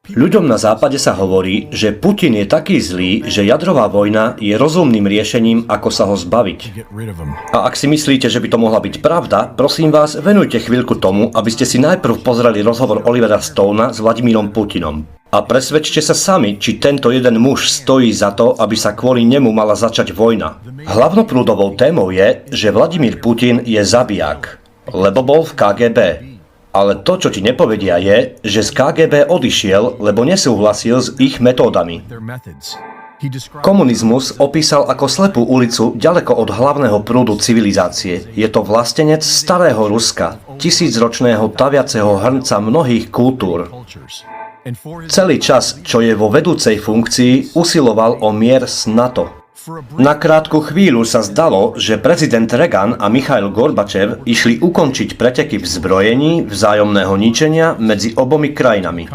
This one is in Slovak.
Ľuďom na západe sa hovorí, že Putin je taký zlý, že jadrová vojna je rozumným riešením, ako sa ho zbaviť. A ak si myslíte, že by to mohla byť pravda, prosím vás, venujte chvíľku tomu, aby ste si najprv pozreli rozhovor Olivera Stonea s Vladimírom Putinom. A presvedčte sa sami, či tento jeden muž stojí za to, aby sa kvôli nemu mala začať vojna. Hlavnoprúdovou témou je, že Vladimír Putin je zabiják, lebo bol v KGB. Ale to, čo ti nepovedia, je, že z KGB odišiel, lebo nesúhlasil s ich metódami. Komunizmus opísal ako slepú ulicu ďaleko od hlavného prúdu civilizácie. Je to vlastenec starého Ruska, tisícročného taviaceho hrnca mnohých kultúr. Celý čas, čo je vo vedúcej funkcii, usiloval o mier s NATO. Na krátku chvíľu sa zdalo, že prezident Reagan a Michail Gorbačev išli ukončiť preteky v zbrojení, vzájomného ničenia medzi obomi krajinami.